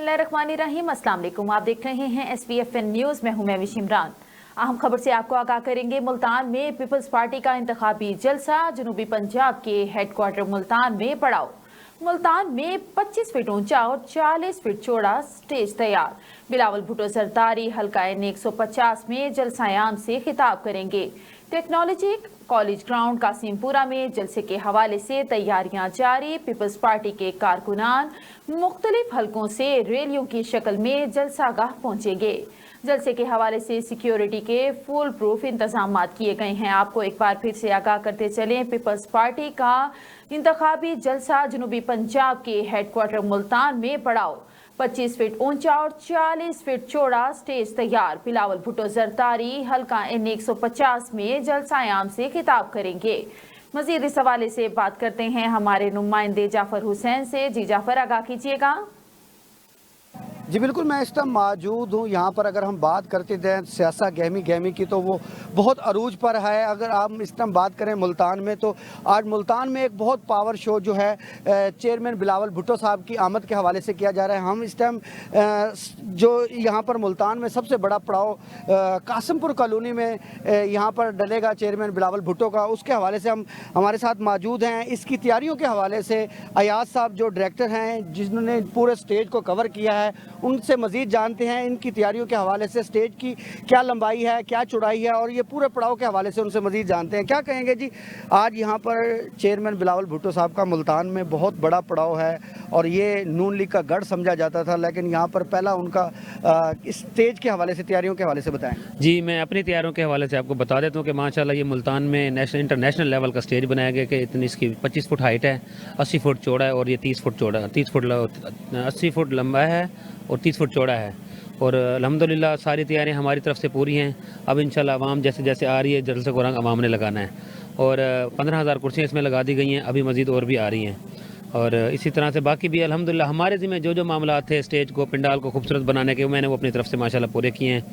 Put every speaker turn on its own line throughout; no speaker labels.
बिस्मिल्लाहिर्रहमानिर्रहीम। अस्सलाम वालेकुम। आप देख रहे हैं SVFN न्यूज़। मैं हूं महविश इमरान। अहम खबर से आपको आगाह करेंगे। मुल्तान में पीपल्स पार्टी का इंतखाबी जलसा। जनूबी पंजाब के हेडक्वार्टर मुल्तान में पड़ाव। मुल्तान में 25 फीट ऊंचा और 40 फीट चौड़ा स्टेज तैयार। बिलावल भुट्टो जरदारी हल्का N150 में जलसायाम से खिताब करेंगे। टेक्नोलॉजी कॉलेज ग्राउंड कासिमपुरा में जलसे के हवाले से तैयारियां जारी। पीपल्स पार्टी के कारकुनान मुख्तलिफ हलकों से रैलियों की शक्ल में जलसागाह पहुंचेंगे। जलसे के हवाले से सिक्योरिटी के फुल प्रूफ इंतजाम किए गए हैं। आपको एक बार फिर से आगाह करते चलें, पीपल्स पार्टी का इंतखाबी जलसा जनूबी पंजाब के हेडक्वार्टर मुल्तान में पड़ाव। 25 फीट ऊंचा और 40 फीट चौड़ा स्टेज तैयार। बिलावल भुट्टो जरदारी हल्का N150 में जलसायाम से खिताब करेंगे। मजीद इस हवाले से बात करते हैं हमारे नुमाइंदे जाफर हुसैन से। जी जाफर, आगाह कीजिएगा।
जी बिल्कुल, मैं इस टाइम मौजूद हूँ यहाँ पर। अगर हम बात करते हैं सियासत गहमी की तो वो बहुत अरूज पर है। अगर आप इस टाइम बात करें मुल्तान में, तो आज मुल्तान में एक बहुत पावर शो जो है चेयरमैन बिलावल भुट्टो साहब की आमद के हवाले से किया जा रहा है। हम इस टाइम जो यहाँ पर मुल्तान में सबसे बड़ा पड़ाव कासिमपुर कॉलोनी में यहाँ पर डलेगा चेयरमैन बिलावल भुट्टो का, उसके हवाले से हम हमारे साथ मौजूद हैं। इसकी तैयारियों के हवाले से अयाज साहब जो डायरेक्टर हैं, जिन्होंने पूरे स्टेज को कवर किया है, उनसे मज़ीद जानते हैं इनकी तैयारियों के हवाले से, स्टेज की क्या लंबाई है, क्या चौड़ाई है, और ये पूरे पड़ाव के हवाले से उनसे मज़ीद जानते हैं। क्या कहेंगे जी, आज यहाँ पर चेयरमैन बिलावल भुट्टो साहब का मुल्तान में बहुत बड़ा पड़ाव है और ये नून लीग का गढ़ समझा जाता था, लेकिन यहाँ पर पहला उनका इस स्टेज के हवाले से, तैयारियों के हवाले से बताएं।
जी, मैं अपनी तैयारियों के हवाले से आपको बता देता हूँ कि माशाल्लाह ये मुल्तान में इंटरनेशनल लेवल का स्टेज बनाया गया कि इतनी इसकी 25 फुट हाइट है, 80 फुट चौड़ा है और ये 30 फुट लंबा है और 30 फुट चौड़ा है। और अल्हम्दुलिल्लाह सारी तैयारियां हमारी तरफ से पूरी हैं। अब इंशाल्लाह अवाम जैसे जैसे आ रही है, जलसे को रंग अवाम ने लगाना है और 15,000 कुर्सियाँ इसमें लगा दी गई हैं, अभी मज़ीद और भी आ रही हैं। और इसी तरह से बाकी भी अल्हम्दुलिल्लाह हमारे ज़िम्मे जो मामला थे स्टेज को, पंडाल को खूबसूरत बनाने के, मैंने वो अपनी तरफ से माशाल्लाह पूरे किए हैं।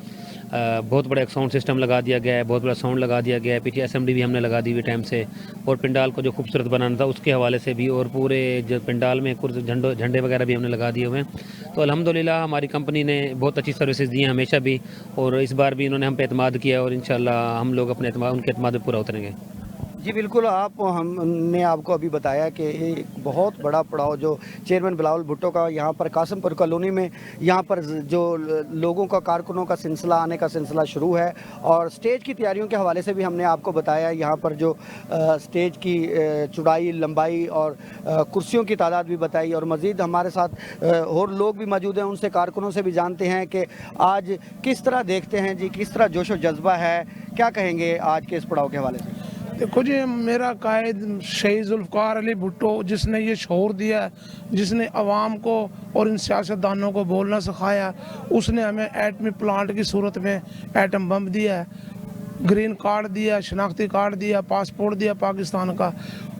बहुत बड़ा एक साउंड सिस्टम लगा दिया गया है, बहुत बड़ा साउंड लगा दिया गया है, पीछे असेंबली भी हमने लगा दी हुई टाइम से, और पंडाल को जो खूबसूरत बनाना था उसके हवाले से भी, और पूरे जो पंडाल में कुछ झंडे वगैरह भी हमने लगा दिए हुए हैं। तो अल्हम्दुलिल्लाह हमारी कंपनी ने बहुत अच्छी सर्विसेज दी हैं हमेशा भी, और इस बार भी इन्होंने हम पे एतमाद किया और इंशाल्लाह हम लोग अपने उनके एतमाद पर पूरा उतरेंगे।
जी बिल्कुल, हमने आपको अभी बताया कि एक बहुत बड़ा पड़ाव जो चेयरमैन बिलावल भुट्टो का यहाँ पर कासिमपुर कॉलोनी में, यहाँ पर जो लोगों का, कारकुनों का सिलसिला आने का सिलसिला शुरू है। और स्टेज की तैयारियों के हवाले से भी हमने आपको बताया, यहाँ पर जो स्टेज की चौड़ाई, लंबाई और कुर्सियों की तादाद भी बताई। और मज़ीद हमारे साथ और लोग भी मौजूद हैं, उनसे, कारकुनों से भी जानते हैं कि आज किस तरह देखते हैं जी, किस तरह जोश व जज्बा है, क्या कहेंगे आज के इस पड़ाव के हवाले से।
देखो जी, मेरा कायद शहीद जुल्फ़िकार अली भुट्टो, जिसने ये शऊर दिया, जिसने अवाम को और इन सियासतदानों को बोलना सिखाया, उसने हमें एटमी प्लांट की सूरत में एटम बम दिया है, ग्रीन कार्ड दिया, शनाख्ती कार्ड दिया, पासपोर्ट दिया पाकिस्तान का।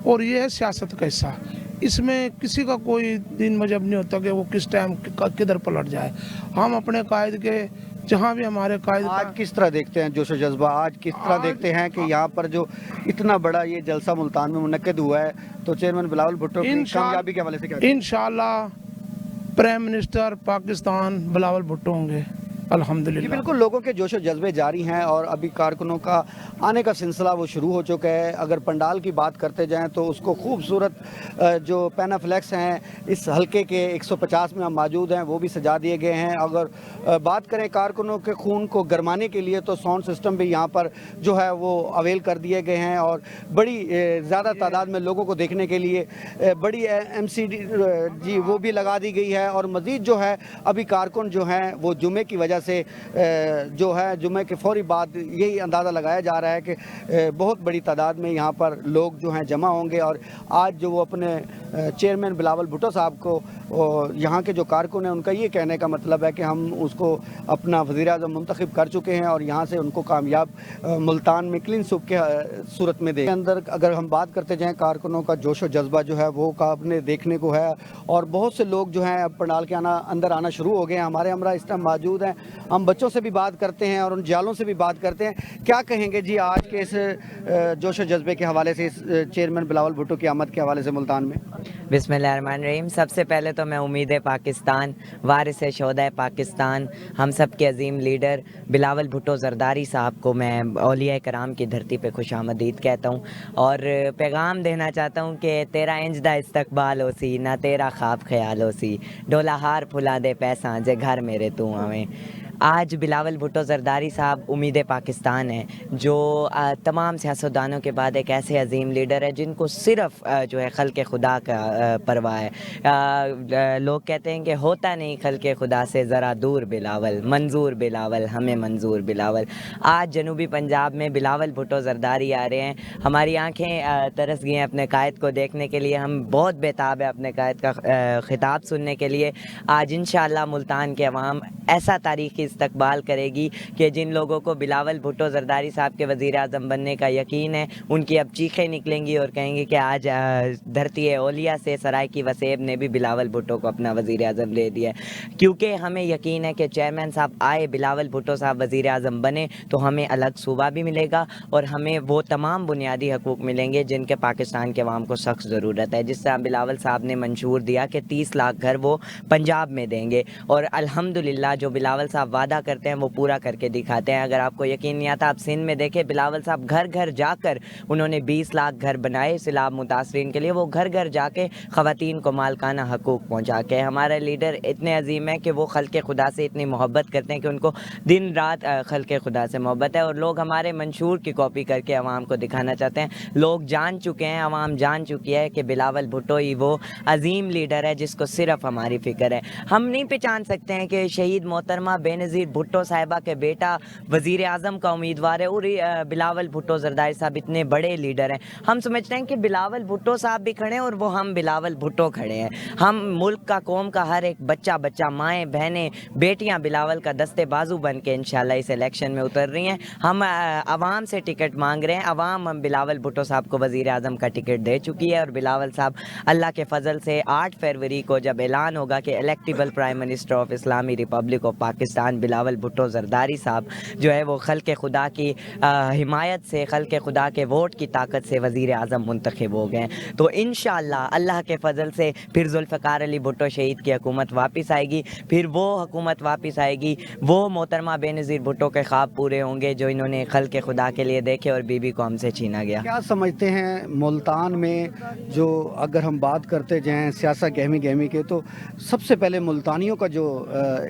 और ये है सियासत का हिस्सा। इसमें किसी का कोई दिन मजहब नहीं होता कि वो किस टाइम किधर पलट जाए। हम अपने कायद के, जहाँ भी हमारे कायद,
आज किस तरह देखते हैं जोश जज्बा, आज किस तरह देखते हैं कि यहाँ पर जो इतना बड़ा ये जलसा मुल्तान में मुनक्किद हुआ है, तो चेयरमैन बिलावल भुट्टो की कामयाबी के हवाले से क्या?
इंशाल्लाह प्राइम मिनिस्टर पाकिस्तान बिलावल भुट्टो होंगे अल्हम्दुलिल्लाह।
बिल्कुल, लोगों के जोश व जज्बे जारी हैं और अभी कारकुनों का आने का सिलसिला वो शुरू हो चुका है। अगर पंडाल की बात करते जाएं तो उसको खूबसूरत जो पैनाफ्लेक्स हैं इस हल्के के 150 में हम मौजूद हैं, वो भी सजा दिए गए हैं। अगर बात करें कारकुनों के खून को गरमाने के लिए, तो साउंड सिस्टम भी यहाँ पर जो है वो अवेल कर दिए गए हैं और बड़ी ज़्यादा तादाद में लोगों को देखने के लिए बड़ी MCD जी वो भी लगा दी गई है। और मज़ीद जो है अभी कारकुन जो हैं वो जुमे की वजह से जो है, जुमे के फौरी बाद यही अंदाज़ा लगाया जा रहा है कि बहुत बड़ी तादाद में यहाँ पर लोग जो हैं जमा होंगे। और आज जो वो अपने चेयरमैन बिलावल भुट्टो साहब को, यहाँ के जो कारकुन हैं, उनका ये कहने का मतलब है कि हम उसको अपना वज़ीर-ए-आज़म मुंतखब कर चुके हैं और यहाँ से उनको कामयाब मुल्तान में क्लीन स्वीप के सूरत में दे अंदर। अगर हम बात करते जाएँ, कारकुनों का जोश व जज्बा जो है वो आपने देखने को है और बहुत से लोग जो हैं अब पंडाल के अंदर आना शुरू हो गए हैं। हमारे हमरा इस टाइम मौजूद हैं, हम बच्चों से भी बात करते हैं और उन जालों से भी बात करते हैं। क्या कहेंगे जी आज के इस जोश व जज्बे के हवाले से, इस चेयरमैन बिलावल भुट्टो की आमद के हवाले से मुल्तान में?
बिस्मिल्लाहिर्रहमानिर्रहीम। सबसे पहले तो मैं उम्मीद पाकिस्तान, वारिस शोदा पाकिस्तान, हम सब के अजीम लीडर बिलावल भुट्टो ज़रदारी साहब को मैं औलिया कराम की धरती पे खुशामदीद कहता हूँ और पैगाम देना चाहता हूँ कि तेरा इंज दा इस्तकबाल हो सी, ना तेरा ख्वाब ख्याल हो सी, डोला हार फुला दे पैसा जे घर मेरे तू आवें। आज बिलावल भुट्टो ज़रदारी साहब उम्मीद पाकिस्तान है, जो तमाम सियासतदानों के बाद एक ऐसे अजीम लीडर है जिनको सिर्फ जो है खल्क़े खुदा का परवाह है। लोग कहते हैं कि होता नहीं खल्क़े खुदा से ज़रा दूर बिलावल, मंजूर बिलावल, हमें मंजूर बिलावल। आज जनूबी पंजाब में बिलावल भुट्टो ज़रदारी आ रहे हैं। हमारी आँखें तरस गई हैं अपने कायद को देखने के लिए, हम बहुत बेताब है अपने कायद का ख़िताब सुनने के लिए। आज इंशाअल्लाह मुल्तान के अवाम ऐसा तारीख़ी इस्तकबाल करेगी कि जिन लोगों को बिलावल भुट्टो ज़रदारी साहब के वज़ीर आज़म बनने का यकीन है, उनकी अब चीखें निकलेंगी और कहेंगे कि आज धरती ओलिया से सरायकी वसेब ने भी बिलावल भुट्टो को अपना वज़ीर आज़म ले दिया। क्योंकि हमें यकीन है कि चेयरमैन साहब आए, बिलावल भुट्टो साहब वज़ीर आज़म बने तो हमें अलग सूबा भी मिलेगा और हमें वो तमाम बुनियादी हकूक़ मिलेंगे जिनके पाकिस्तान के अवाम को सख्त ज़रूरत है। जिस तरह बिलावल साहब ने मंशूर दिया कि 30 लाख घर वो पंजाब में देंगे और अल्हम्दुलिल्लाह जो बिलावल साहब वादा करते हैं वो पूरा करके दिखाते हैं। अगर आपको यकीन नहीं आता, आप सिंध में देखें, बिलावल साहब घर घर जाकर उन्होंने 20 लाख घर बनाए सैलाब मुतासरीन के लिए। वो घर घर जाके ख़वातीन को मालकाना हकूक़ पहुँचा के, हमारे लीडर इतने अजीम हैं कि वो खल्क़े खुदा से इतनी मोहब्बत करते हैं कि उनको दिन रात खल्क़े खुदा से मोहब्बत है और लोग हमारे मंशूर की कॉपी करके अवाम को दिखाना चाहते हैं। लोग जान चुके हैं, अवाम जान चुकी है कि बिलावल भुट्टो ही वो अजीम लीडर है जिसको सिर्फ हमारी फ़िक्र है। हम नहीं पहचान सकते हैं कि शहीद मोहतरमा बेनज़ीर भुट्टो साहिबा के बेटा वज़ीर आज़म का उम्मीदवार है और बिलावल भुट्टो ज़रदारी साहब इतने बड़े लीडर हैं। हम समझते हैं कि बिलावल भुट्टो साहब भी खड़े हैं और वो हम बिलावल भुट्टो खड़े हैं। हम मुल्क का, कौम का हर एक बच्चा, माएँ बहनें बेटियाँ बिलावल का दस्ते बाजू बन के इंशाल्लाह इस इलेक्शन में उतर रही हैं। हम आवाम से टिकट मांग रहे हैं, आवाम हम बिलावल भुट्टो साहब को वज़ीर आज़म का टिकट दे चुकी है और बिलावल साहब अल्लाह के फजल से 8 फरवरी को जब ऐलान होगा कि electable prime minister of Islami Republic of Pakistan Bilawal Bhutto Zardari साहब जो है वो खल्क़े खुदा की हिमायत से, खल्क़े खुदा के वोट की ताकत से वज़ीर आज़म मुंतखब हो गए। तो इंशाअल्लाह अल्लाह के फजल से फिर जुल्फ़िकार अली भुट्टो शहीद की हुकूमत वापस आएगी, फिर वो हुकूमत वापस आएगी, वो मोहतरमा बेनज़ीर भुट्टो के ख्वाब पूरे होंगे जो इन्होंने खल्क़े खुदा के लिए देखे और बीबी को हमसे छीना गया।
क्या समझते हैं मुल्तान में, जो अगर हम बात करते जाएँ सियासत गहमी के, तो सबसे पहले मुल्तानियों का जो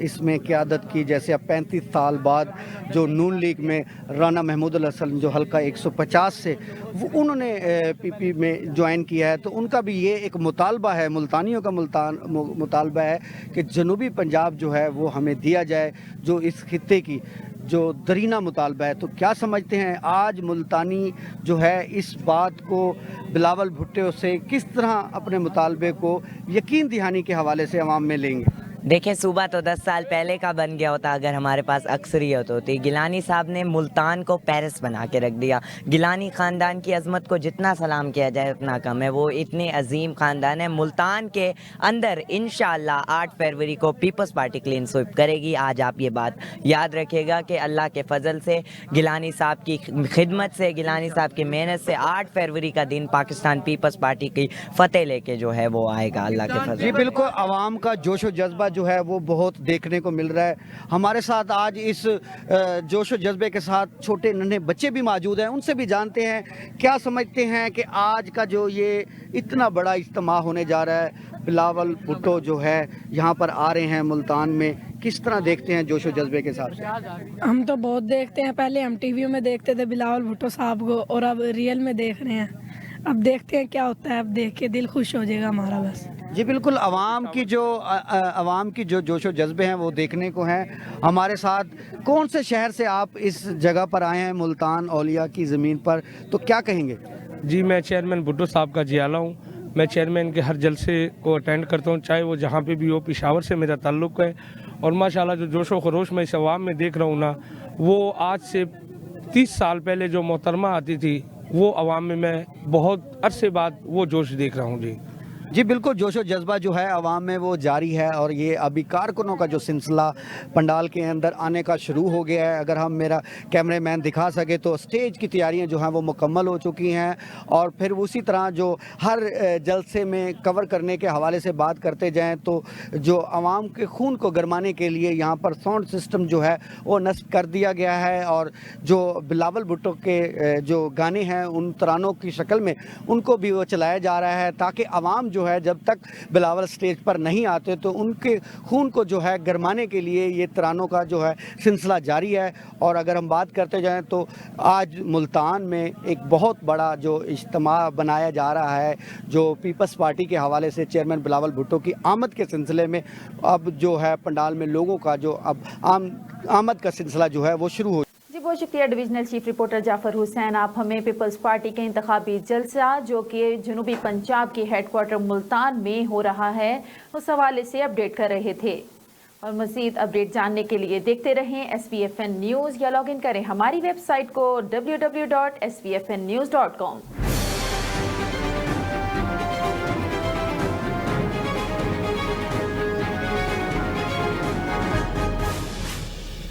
इसमें क़यादत की, जैसे अब 35 साल बाद जो नून लीग में राना महमूद अल हसन जो हल्का 150 से वो उन्होंने पीपी में ज्वाइन किया है, तो उनका भी ये एक मुतालबा है, मुल्तानियों का मुतालबा है कि जनूबी पंजाब जो है वो हमें दिया जाए, जो इस खित्ते की जो दरीना मुतालबा है। तो क्या समझते हैं आज मुल्तानी जो है इस बात को बिलावल भुट्टो से किस तरह अपने मुतालबे को यकीन दहानी के हवाले से अवाम में लेंगे?
देखें, सूबा तो 10 साल पहले का बन गया होता अगर हमारे पास अक्सरियत होती। गिलानी साहब ने मुल्तान को पेरिस बना के रख दिया। गिलानी ख़ानदान की अज़मत को जितना सलाम किया जाए उतना कम है, वो इतने अजीम ख़ानदान है। मुल्तान के अंदर इंशाअल्लाह 8 फरवरी को पीपल्स पार्टी क्लीन स्वीप करेगी। आज आप ये बात याद रखिएगा कि अल्लाह के फजल से, गिलानी साहब की खिदमत से, गिलानी साहब की मेहनत से 8 फरवरी का दिन पाकिस्तान पीपल्स पार्टी की फ़तेह लेके जो है वो आएगा अल्लाह के फजल।
जी बिल्कुल, आवाम का जोश व जज्बा जो है वो बहुत देखने को मिल रहा है। हमारे साथ आज इस जोश व जज्बे के साथ छोटे नन्हे बच्चे भी मौजूद हैं, उनसे भी जानते हैं क्या समझते हैं कि आज का जो ये इतना बड़ा इज्तिमा होने जा रहा है, बिलावल भुट्टो जो है यहाँ पर आ रहे हैं मुल्तान में, किस तरह देखते हैं जोश व जज्बे के साथ?
हम तो बहुत देखते हैं, पहले हम टीवी में देखते थे बिलावल भुट्टो साहब को और अब रियल में देख रहे हैं। अब देखते हैं क्या होता है, अब देख के दिल खुश हो जाएगा हमारा बस।
जी बिल्कुल, आवाम की जो जोश व जज्बे हैं वो देखने को हैं। हमारे साथ कौन से शहर से आप इस जगह पर आए हैं, मुल्तान औलिया की ज़मीन पर, तो क्या कहेंगे?
जी, मैं चेयरमैन भुट्टो साहब का जियाला हूँ। मैं चेयरमैन के हर जलसे को अटेंड करता हूँ, चाहे वो जहाँ पे भी हो। पेशावर से मेरा ताल्लुक़ है और माशाल्लाह जो जोशो खरोश मैं इस अवाम में देख रहा हूँ ना, वो आज से 30 साल पहले जो मोहतरमा आती थी वो अवाम में मैं बहुत अरसे बाद वो जोश देख रहा हूँ। जी
जी बिल्कुल, जोश और जज्बा जो है आवाम में वो जारी है और ये अभी कारकुनों का जो सिलसिला पंडाल के अंदर आने का शुरू हो गया है। अगर हम मेरा कैमरामैन दिखा सके तो स्टेज की तैयारियां जो हैं वो मुकम्मल हो चुकी हैं और फिर उसी तरह जो हर जलसे में कवर करने के हवाले से बात करते जाएं तो जो आवाम के खून को गरमाने के लिए यहाँ पर साउंड सिस्टम जो है वो नस्ब कर दिया गया है और जो बिलावल भुट्टो के जो गाने हैं उन तरानों की शक्ल में उनको भी वो चलाया जा रहा है ताकि आवाम जो है जब तक बिलावल स्टेज पर नहीं आते तो उनके खून को जो है गरमाने के लिए ये तरानों का जो है सिलसिला जारी है। और अगर हम बात करते जाएं तो आज मुल्तान में एक बहुत बड़ा जो इज्तिमा बनाया जा रहा है जो पीपल्स पार्टी के हवाले से चेयरमैन बिलावल भुट्टो की आमद के सिलसिले में अब जो है पंडाल में लोगों का जो अब आमद का सिलसिला जो है वो शुरू हो।
जी बहुत शुक्रिया divisional chief reporter Jafar Hussain. आप हमें पीपल्स पार्टी के इंतखाबी जलसा जो कि जनूबी पंजाब के हेडक्वार्टर मुल्तान में हो रहा है उस हवाले से अपडेट कर रहे थे। और मज़ीद अपडेट जानने के लिए देखते रहें SVFN न्यूज़ या लॉग इन करें हमारी वेबसाइट को www.svfnnews.com।